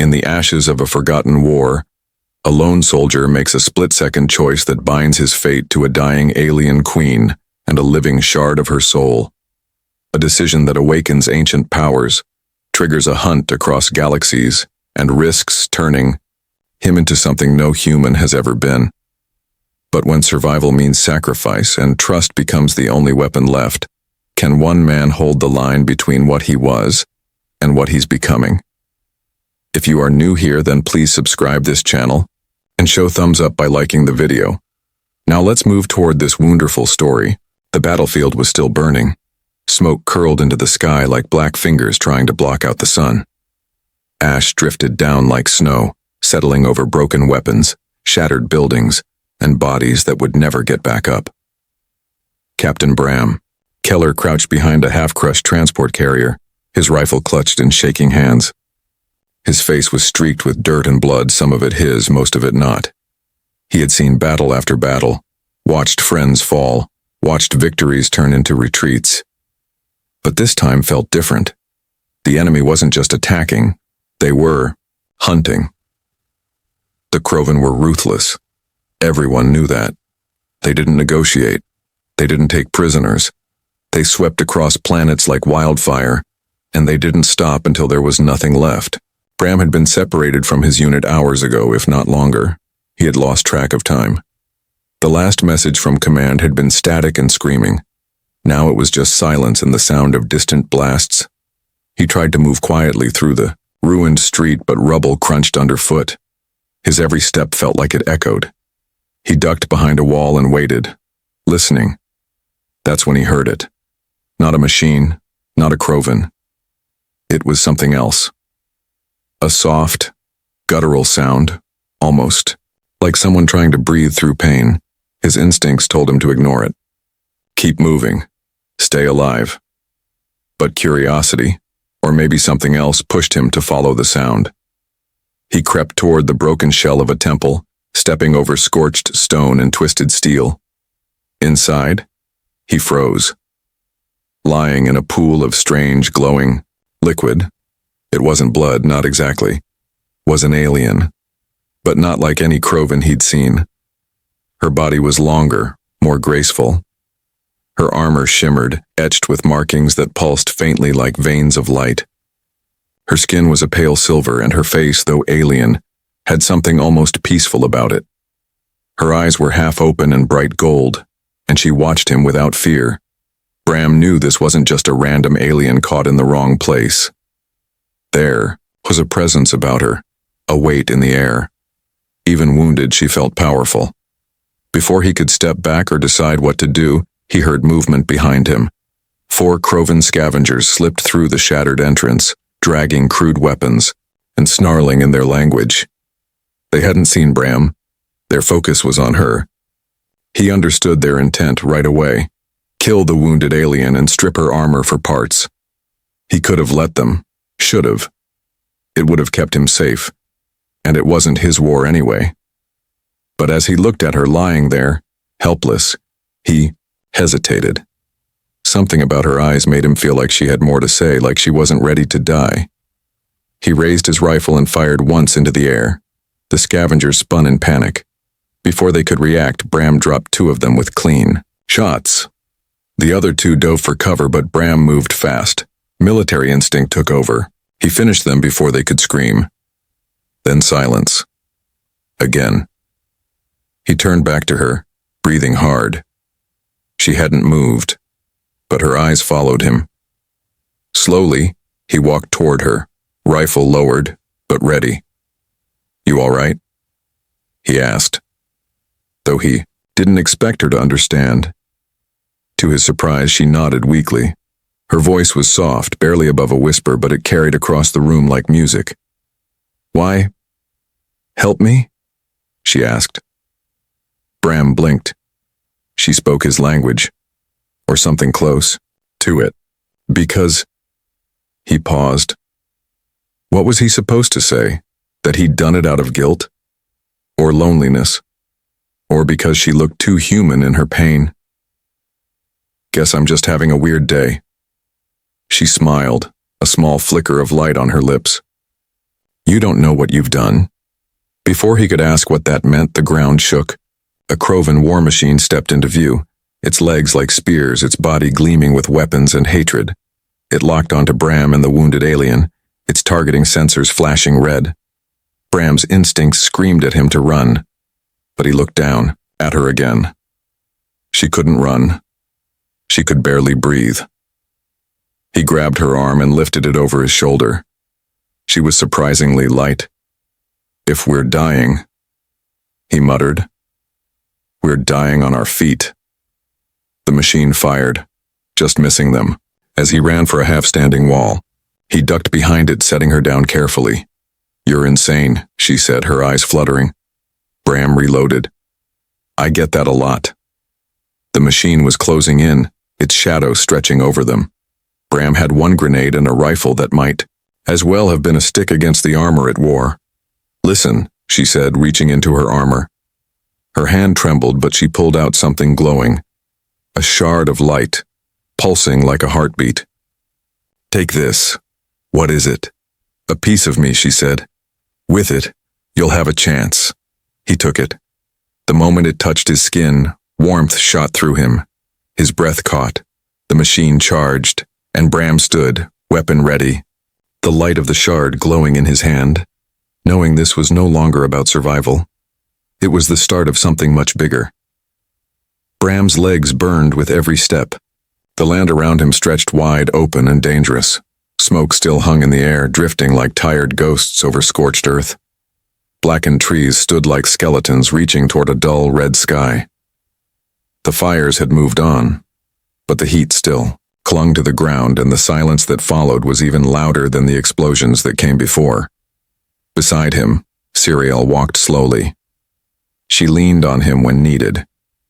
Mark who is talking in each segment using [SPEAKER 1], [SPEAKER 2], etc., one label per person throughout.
[SPEAKER 1] In the ashes of a forgotten war, a lone soldier makes a split-second choice that binds his fate to a dying alien queen and a living shard of her soul. A decision that awakens ancient powers, triggers a hunt across galaxies, and risks turning him into something no human has ever been. But when survival means sacrifice and trust becomes the only weapon left, can one man hold the line between what he was and what he's becoming? If you are new here, then please subscribe this channel and show thumbs up by liking the video. Now let's move toward this wonderful story. The battlefield was still burning. Smoke curled into the sky like black fingers trying to block out the sun. Ash drifted down like snow, settling over broken weapons, shattered buildings, and bodies that would never get back up. Captain Bram. Keller crouched behind a half-crushed transport carrier, his rifle clutched in shaking hands. His face was streaked with dirt and blood, some of it his, most of it not. He had seen battle after battle, watched friends fall, watched victories turn into retreats. But this time felt different. The enemy wasn't just attacking, they were hunting. The Krovan were ruthless. Everyone knew that. They didn't negotiate. They didn't take prisoners. They swept across planets like wildfire, and they didn't stop until there was nothing left. Bram had been separated from his unit hours ago, if not longer. He had lost track of time. The last message from command had been static and screaming. Now it was just silence and the sound of distant blasts. He tried to move quietly through the ruined street, but rubble crunched underfoot. His every step felt like it echoed. He ducked behind a wall and waited, listening. That's when he heard it. Not a machine, not a Krovan. It was something else. A soft, guttural sound, almost like someone trying to breathe through pain. His instincts told him to ignore it. Keep moving. Stay alive. But curiosity, or maybe something else, pushed him to follow the sound. He crept toward the broken shell of a temple, stepping over scorched stone and twisted steel. Inside, he froze. Lying in a pool of strange, glowing liquid. It wasn't blood, not exactly. Was an alien. But not like any Krovan he'd seen. Her body was longer, more graceful. Her armor shimmered, etched with markings that pulsed faintly like veins of light. Her skin was a pale silver, and her face, though alien, had something almost peaceful about it. Her eyes were half open and bright gold, and she watched him without fear. Bram knew this wasn't just a random alien caught in the wrong place. There was a presence about her, a weight in the air. Even wounded, she felt powerful. Before he could step back or decide what to do, he heard movement behind him. 4 Krovan scavengers slipped through the shattered entrance, dragging crude weapons and snarling in their language. They hadn't seen Bram. Their focus was on her. He understood their intent right away. Kill the wounded alien and strip her armor for parts. He could have let them. Should have. It would have kept him safe. And it wasn't his war anyway. But as he looked at her lying there, helpless, he hesitated. Something about her eyes made him feel like she had more to say, like she wasn't ready to die. He raised his rifle and fired once into the air. The scavengers spun in panic. Before they could react, Bram dropped 2 of them with clean shots. The other 2 dove for cover, but Bram moved fast. Military instinct took over. He finished them before they could scream. Then silence. Again. He turned back to her, breathing hard. She hadn't moved, but her eyes followed him. Slowly, he walked toward her, rifle lowered, but ready. "You all right?" he asked, though he didn't expect her to understand. To his surprise, she nodded weakly. Her voice was soft, barely above a whisper, but it carried across the room like music. "Why? Help me?" she asked. Bram blinked. She spoke his language, or something close to it. "Because..." He paused. What was he supposed to say? That he'd done it out of guilt? Or loneliness? Or because she looked too human in her pain? "Guess I'm just having a weird day." She smiled, a small flicker of light on her lips. You don't know what you've done." Before he could ask what that meant, the ground shook. A Krovan war machine stepped into view, its legs like spears, its body gleaming with weapons and hatred. It locked onto Bram and the wounded alien, its targeting sensors flashing red. Bram's instincts screamed at him to run, but he looked down, at her again. She couldn't run. She could barely breathe. He grabbed her arm and lifted it over his shoulder. She was surprisingly light. "If we're dying," he muttered. "We're dying on our feet." The machine fired, just missing them. As he ran for a half-standing wall, he ducked behind it, setting her down carefully. "You're insane," she said, her eyes fluttering. Bram reloaded. "I get that a lot." The machine was closing in, its shadow stretching over them. Bram had one grenade and a rifle that might as well have been a stick against the armor it wore. "Listen," she said, reaching into her armor. Her hand trembled, but she pulled out something glowing. A shard of light, pulsing like a heartbeat. "Take this." "What is it?" "A piece of me," she said. "With it, you'll have a chance." He took it. The moment it touched his skin, warmth shot through him. His breath caught. The machine charged, and Bram stood, weapon ready, the light of the shard glowing in his hand. Knowing this was no longer about survival. It was the start of something much bigger. Bram's legs burned with every step. The land around him stretched wide open and dangerous. Smoke still hung in the air, drifting like tired ghosts over scorched earth. Blackened trees stood like skeletons reaching toward a dull red sky. The fires had moved on, but the heat still clung to the ground, and the silence that followed was even louder than the explosions that came before. Beside him, Siriel walked slowly. She leaned on him when needed,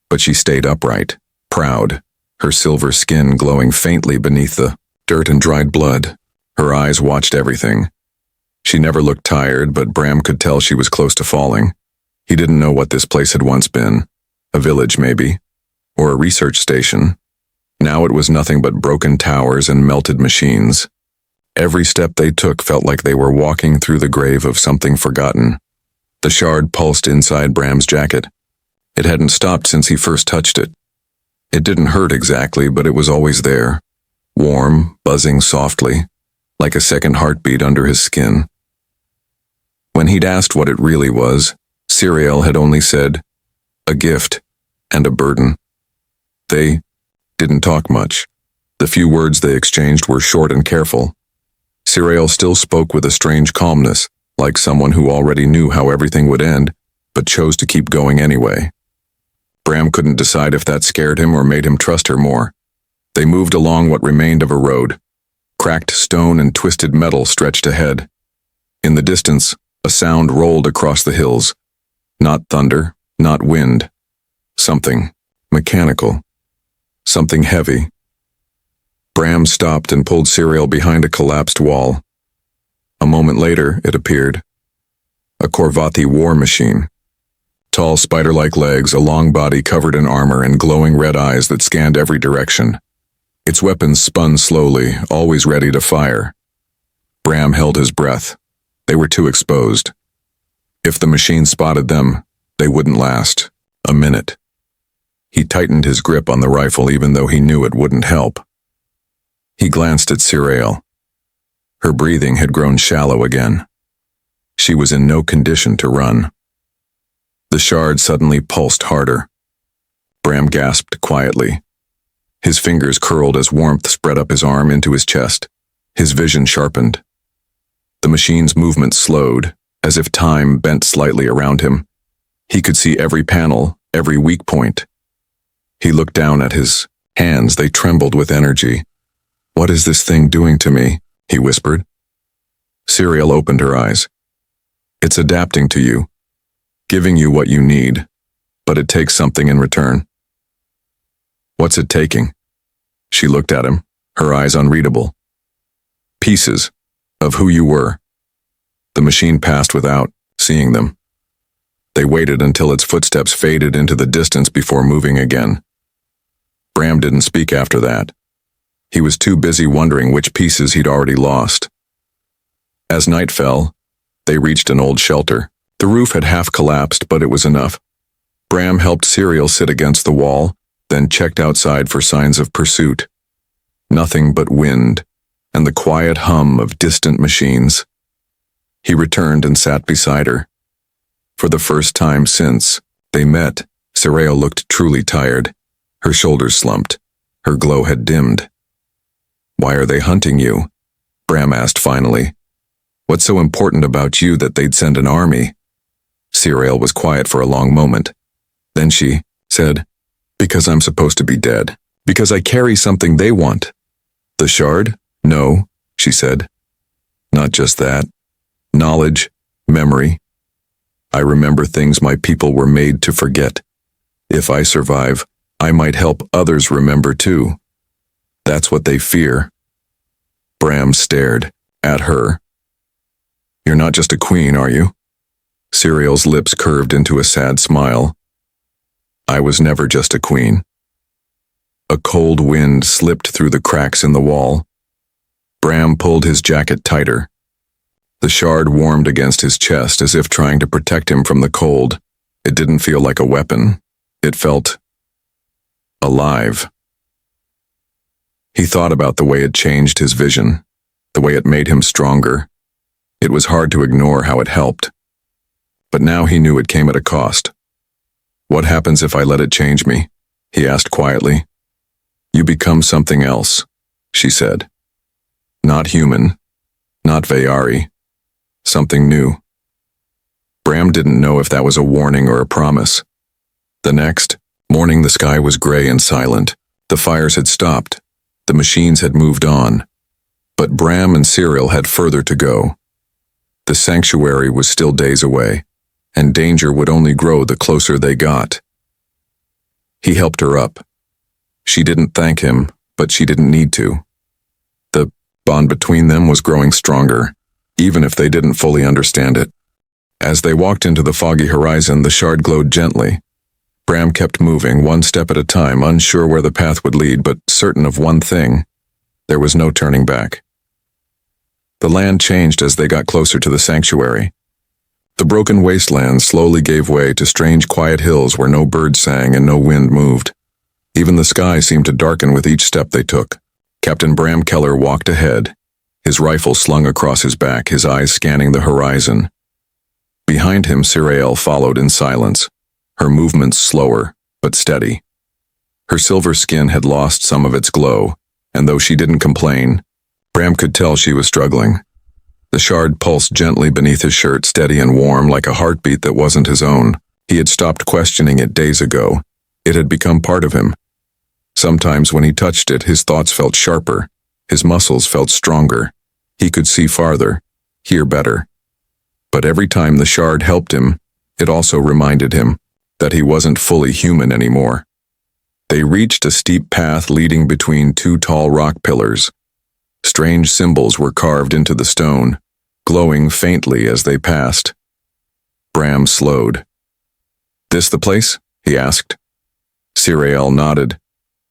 [SPEAKER 1] but she stayed upright, proud, her silver skin glowing faintly beneath the dirt and dried blood. Her eyes watched everything. She never looked tired, but Bram could tell she was close to falling. He didn't know what this place had once been. A village, maybe, or a research station. Now it was nothing but broken towers and melted machines. Every step they took felt like they were walking through the grave of something forgotten. The shard pulsed inside Bram's jacket. It hadn't stopped since he first touched it. It didn't hurt exactly, but it was always there. Warm, buzzing softly, like a second heartbeat under his skin. When he'd asked what it really was, Siriel had only said, "A gift and a burden." They didn't talk much. The few words they exchanged were short and careful. Siriel still spoke with a strange calmness, like someone who already knew how everything would end, but chose to keep going anyway. Bram couldn't decide if that scared him or made him trust her more. They moved along what remained of a road. Cracked stone and twisted metal stretched ahead. In the distance, a sound rolled across the hills. Not thunder, not wind. Something mechanical. Something heavy. Bram stopped and pulled Siriel behind a collapsed wall. A moment later, it appeared. A Korvathi war machine. Tall spider-like legs, a long body covered in armor, and glowing red eyes that scanned every direction. Its weapons spun slowly, always ready to fire. Bram held his breath. They were too exposed. If the machine spotted them, they wouldn't last. A minute. He tightened his grip on the rifle even though he knew it wouldn't help. He glanced at Siriel. Her breathing had grown shallow again. She was in no condition to run. The shard suddenly pulsed harder. Bram gasped quietly. His fingers curled as warmth spread up his arm into his chest. His vision sharpened. The machine's movement slowed, as if time bent slightly around him. He could see every panel, every weak point. He looked down at his hands. They trembled with energy. "What is this thing doing to me?" he whispered. Siriel opened her eyes. "It's adapting to you, giving you what you need, but it takes something in return." "What's it taking?" She looked at him, her eyes unreadable. "Pieces of who you were." The machine passed without seeing them. They waited until its footsteps faded into the distance before moving again. Bram didn't speak after that. He was too busy wondering which pieces he'd already lost. As night fell, They reached an old shelter. The roof had half collapsed, but it was enough. Bram helped Serial sit against the wall, then checked outside for signs of pursuit. Nothing but wind, and the quiet hum of distant machines. He returned and sat beside her. For the first time since they met, Serial looked truly tired. Her shoulders slumped. Her glow had dimmed. "Why are they hunting you?" Bram asked finally. "What's so important about you that they'd send an army?" Serial was quiet for a long moment. Then she said, "Because I'm supposed to be dead. Because I carry something they want." "The shard?" "No," she said. "Not just that. Knowledge, memory. I remember things my people were made to forget. If I survive, I might help others remember too. That's what they fear." Bram stared at her. "You're not just a queen, are you?" Serial's lips curved into a sad smile. "I was never just a queen." A cold wind slipped through the cracks in the wall. Bram pulled his jacket tighter. The shard warmed against his chest as if trying to protect him from the cold. It didn't feel like a weapon. It felt alive. He thought about the way it changed his vision, the way it made him stronger. It was hard to ignore how it helped. But now he knew it came at a cost. "What happens if I let it change me?" he asked quietly. "You become something else," she said. "Not human, not Vayari. Something new." Bram didn't know if that was a warning or a promise. The next morning the sky was gray and silent. The fires had stopped. The machines had moved on. But Bram and Serial had further to go. The sanctuary was still days away, and danger would only grow the closer they got. He helped her up. She didn't thank him, but she didn't need to. The bond between them was growing stronger, even if they didn't fully understand it. As they walked into the foggy horizon, the shard glowed gently. Bram kept moving, one step at a time, unsure where the path would lead, but certain of one thing: there was no turning back. The land changed as they got closer to the sanctuary. The broken wasteland slowly gave way to strange quiet hills where no birds sang and no wind moved. Even the sky seemed to darken with each step they took. Captain Bram Keller walked ahead, his rifle slung across his back, his eyes scanning the horizon. Behind him, Serial followed in silence, her movements slower but steady. Her silver skin had lost some of its glow, and though she didn't complain, Bram could tell she was struggling. The shard pulsed gently beneath his shirt, steady and warm, like a heartbeat that wasn't his own. He had stopped questioning it days ago. It had become part of him. Sometimes when he touched it, his thoughts felt sharper, his muscles felt stronger. He could see farther, hear better. But every time the shard helped him, it also reminded him that he wasn't fully human anymore. They reached a steep path leading between two tall rock pillars. Strange symbols were carved into the stone, glowing faintly as they passed. Bram slowed. "This the place?" he asked. Serial nodded.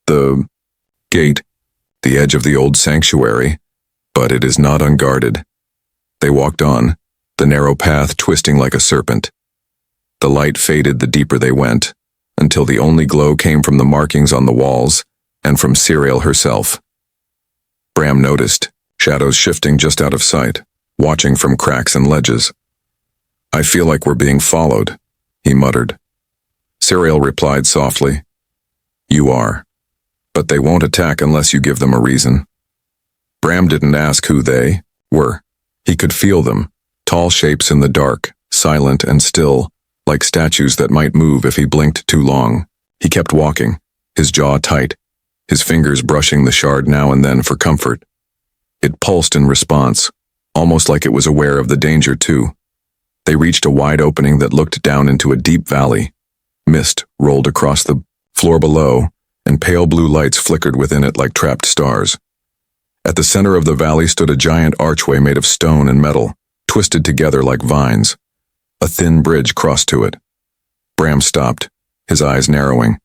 [SPEAKER 1] "The gate, the edge of the old sanctuary, but it is not unguarded." They walked on, the narrow path twisting like a serpent. The light faded the deeper they went, until the only glow came from the markings on the walls and from Serial herself. Bram noticed, shadows shifting just out of sight, watching from cracks and ledges. "I feel like we're being followed," he muttered. Serial replied softly, "You are. But they won't attack unless you give them a reason." Bram didn't ask who they were. He could feel them, tall shapes in the dark, silent and still, like statues that might move if he blinked too long. He kept walking, his jaw tight, his fingers brushing the shard now and then for comfort. It pulsed in response, almost like it was aware of the danger too. They reached a wide opening that looked down into a deep valley. Mist rolled across the floor below, and pale blue lights flickered within it like trapped stars. At the center of the valley stood a giant archway made of stone and metal, twisted together like vines. A thin bridge crossed to it. Bram stopped, his eyes narrowing.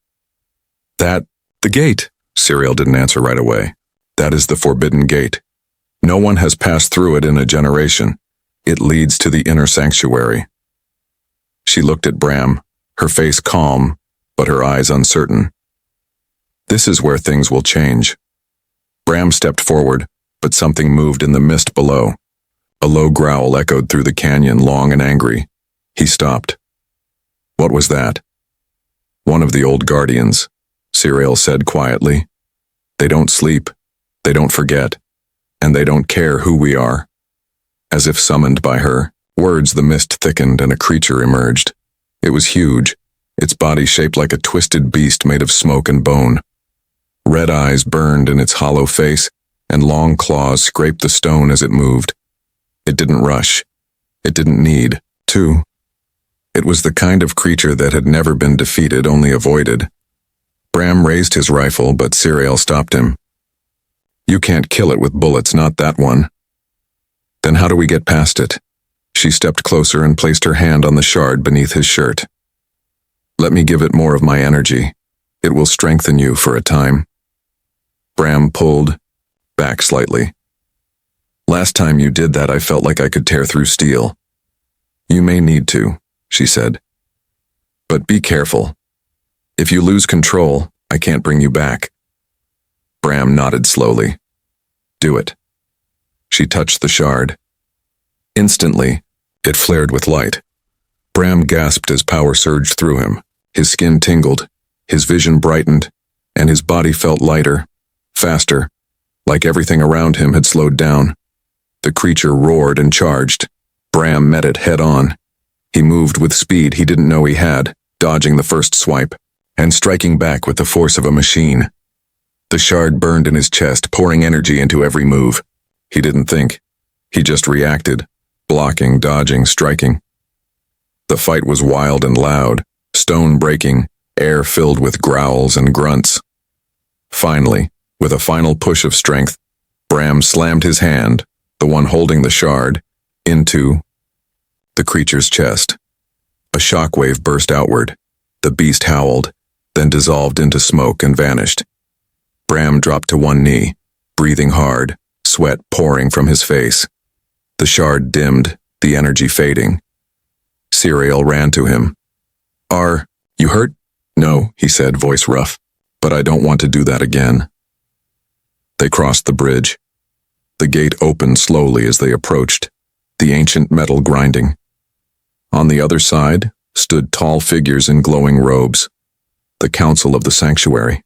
[SPEAKER 1] The gate," Serial didn't answer right away. "That is the Forbidden Gate. No one has passed through it in a generation. It leads to the inner sanctuary. She looked at Bram, her face calm, but her eyes uncertain. This is where things will change. Bram stepped forward, but something moved in the mist below. A low growl echoed through the canyon, long and angry. He stopped. What was that? One of the old guardians, Siriel said quietly. They don't sleep, they don't forget, and they don't care who we are. As if summoned by her words, the mist thickened and a creature emerged. It was huge, its body shaped like a twisted beast made of smoke and bone. Red eyes burned in its hollow face, and long claws scraped the stone as it moved. It didn't rush. It didn't need to. It was the kind of creature that had never been defeated, only avoided. Bram raised his rifle, but Siriel stopped him. You can't kill it with bullets, not that one. Then how do we get past it? She stepped closer and placed her hand on the shard beneath his shirt. Let me give it more of my energy. It will strengthen you for a time. Bram pulled back slightly. Last time you did that, I felt like I could tear through steel. You may need to, she said. But be careful. If you lose control, I can't bring you back. Bram nodded slowly. Do it. She touched the shard. Instantly, it flared with light. Bram gasped as power surged through him. His skin tingled, his vision brightened, and his body felt lighter, faster, like everything around him had slowed down. The creature roared and charged. Bram met it head on. He moved with speed he didn't know he had, dodging the first swipe, and striking back with the force of a machine. The shard burned in his chest, pouring energy into every move. He didn't think. He just reacted, blocking, dodging, striking. The fight was wild and loud, stone breaking, air filled with growls and grunts. Finally, with a final push of strength, Bram slammed his hand, the one holding the shard, into the creature's chest. A shockwave burst outward. The beast howled, then dissolved into smoke and vanished. Bram dropped to one knee, breathing hard, sweat pouring from his face. The shard dimmed, the energy fading. Siriel ran to him. Are you hurt? No, he said, voice rough. But I don't want to do that again. They crossed the bridge. The gate opened slowly as they approached, the ancient metal grinding. On the other side stood tall figures in glowing robes, the council of the sanctuary.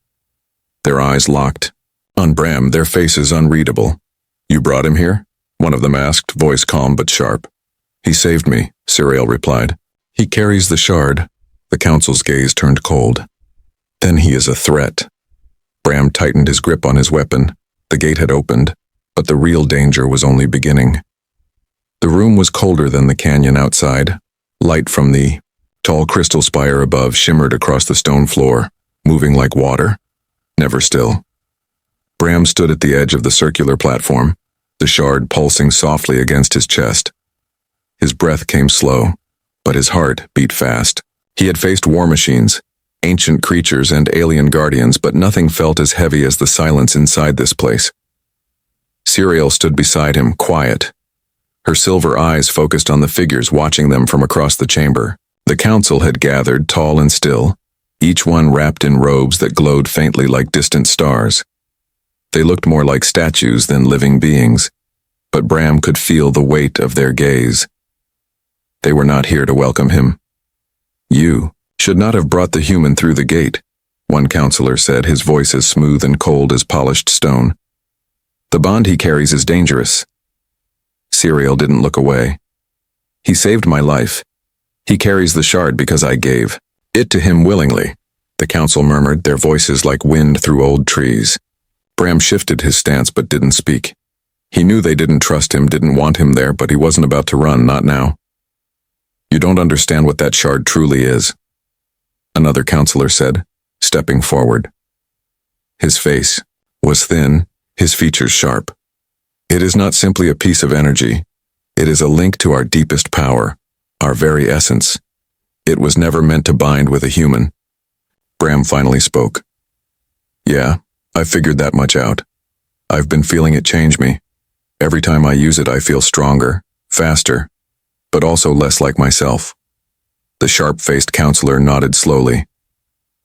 [SPEAKER 1] Their eyes locked. On Bram, their faces unreadable. You brought him here? One of them asked, voice calm but sharp. He saved me, Siriel replied. He carries the shard. The council's gaze turned cold. Then he is a threat. Bram tightened his grip on his weapon. The gate had opened, but the real danger was only beginning. The room was colder than the canyon outside. Light from the tall crystal spire above shimmered across the stone floor, moving like water, never still. Bram stood at the edge of the circular platform, the shard pulsing softly against his chest. His breath came slow, but his heart beat fast. He had faced war machines, ancient creatures and alien guardians, but nothing felt as heavy as the silence inside this place. Siriel stood beside him, quiet. Her silver eyes focused on the figures watching them from across the chamber. The council had gathered, tall and still, each one wrapped in robes that glowed faintly like distant stars. They looked more like statues than living beings, but Bram could feel the weight of their gaze. They were not here to welcome him. You should not have brought the human through the gate, one counselor said, his voice as smooth and cold as polished stone. The bond he carries is dangerous. Siriel didn't look away. He saved my life. He carries the shard because I gave it to him willingly, the council murmured, their voices like wind through old trees. Bram shifted his stance but didn't speak. He knew they didn't trust him, didn't want him there, but he wasn't about to run, not now. You don't understand what that shard truly is, another counselor said, stepping forward. His face was thin, his features sharp. It is not simply a piece of energy. It is a link to our deepest power, our very essence. It was never meant to bind with a human. Bram finally spoke. Yeah, I figured that much out. I've been feeling it change me. Every time I use it, I feel stronger, faster, but also less like myself. The sharp-faced counselor nodded slowly.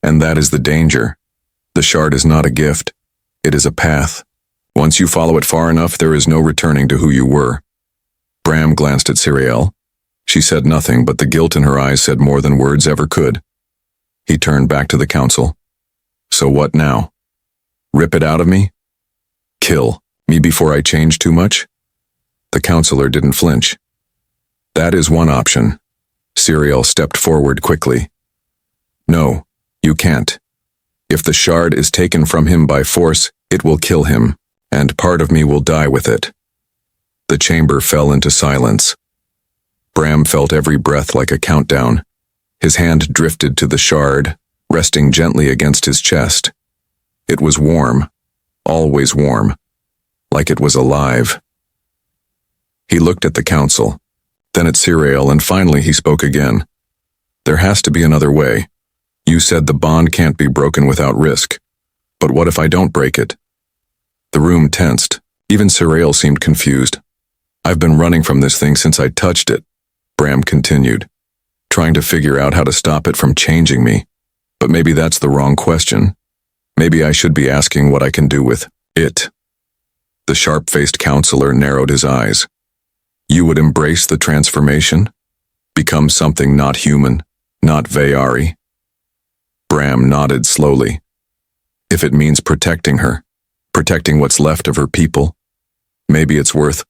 [SPEAKER 1] And that is the danger. The shard is not a gift. It is a path. Once you follow it far enough, there is no returning to who you were. Bram glanced at Siriel. She said nothing, but the guilt in her eyes said more than words ever could. He turned back to the council. So what now? Rip it out of me? Kill me before I change too much? The counselor didn't flinch. That is one option. Siriel stepped forward quickly. No, you can't. If the shard is taken from him by force, it will kill him, and part of me will die with it. The chamber fell into silence. Bram felt every breath like a countdown. His hand drifted to the shard, resting gently against his chest. It was warm, always warm, like it was alive. He looked at the council, then at Siriel, and finally he spoke again. There has to be another way. You said the bond can't be broken without risk. But what if I don't break it? The room tensed. Even Siriel seemed confused. I've been running from this thing since I touched it, Bram continued, trying to figure out how to stop it from changing me. But maybe that's the wrong question. Maybe I should be asking what I can do with it. The sharp-faced counselor narrowed his eyes. You would embrace the transformation? Become something not human, not Vayari? Bram nodded slowly. If it means protecting her, protecting what's left of her people, maybe it's worth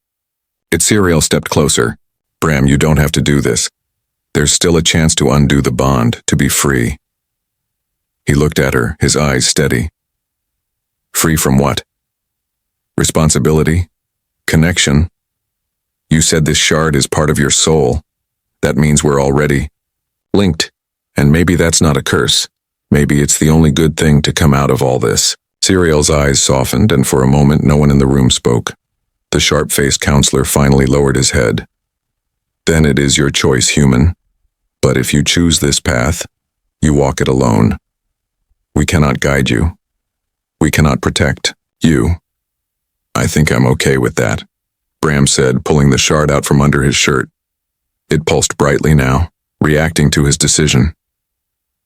[SPEAKER 1] it. Siriel stepped closer. Bram, you don't have to do this. There's still a chance to undo the bond, to be free. He looked at her, his eyes steady. Free from what? Responsibility? Connection? You said this shard is part of your soul. That means we're already linked. And maybe that's not a curse. Maybe it's the only good thing to come out of all this. Siriel's eyes softened, and for a moment no one in the room spoke. The sharp-faced counselor finally lowered his head. Then it is your choice, human. But if you choose this path, you walk it alone. We cannot guide you. We cannot protect you. I think I'm okay with that, Bram said, pulling the shard out from under his shirt. It pulsed brightly now, reacting to his decision.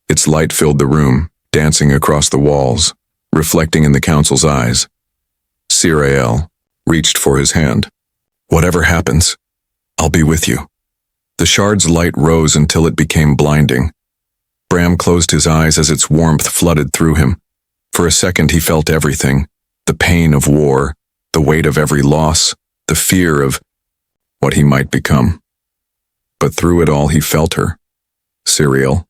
[SPEAKER 1] Its light filled the room, dancing across the walls, reflecting in the council's eyes. Siriel reached for his hand. Whatever happens, I'll be with you. The shard's light rose until it became blinding. Bram closed his eyes as its warmth flooded through him. For a second he felt everything, the pain of war, the weight of every loss, the fear of what he might become. But through it all he felt her. Siriel.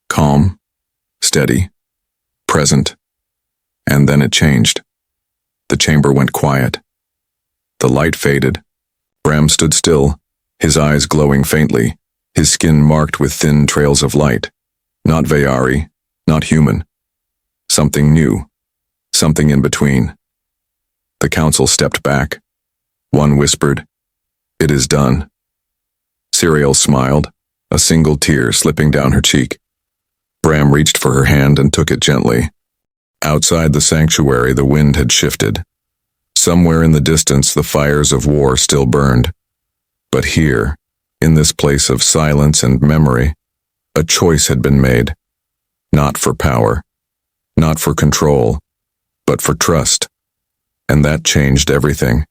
[SPEAKER 1] Calm, steady, present. And then it changed. The chamber went quiet. The light faded. Bram stood still, his eyes glowing faintly, his skin marked with thin trails of light. Not Vayari, not human. Something new, something in between. The council stepped back. One whispered, "It is done." Siriel smiled, a single tear slipping down her cheek. Bram reached for her hand and took it gently. Outside the sanctuary, the wind had shifted. Somewhere in the distance, the fires of war still burned. But here, in this place of silence and memory, a choice had been made. Not for power, not for control, but for trust. And that changed everything.